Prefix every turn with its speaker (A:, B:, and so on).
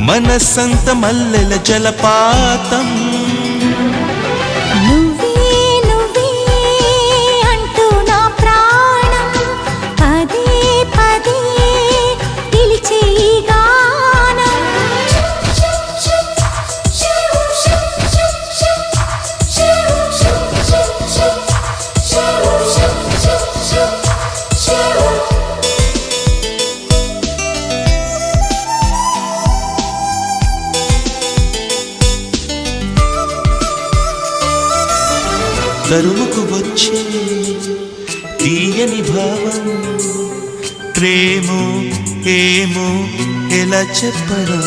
A: మనసంత మల్లెల జలపాతం తరుముకు వచ్చే తీయని భావం ప్రేమో ఏమో ఎలా చెప్పడం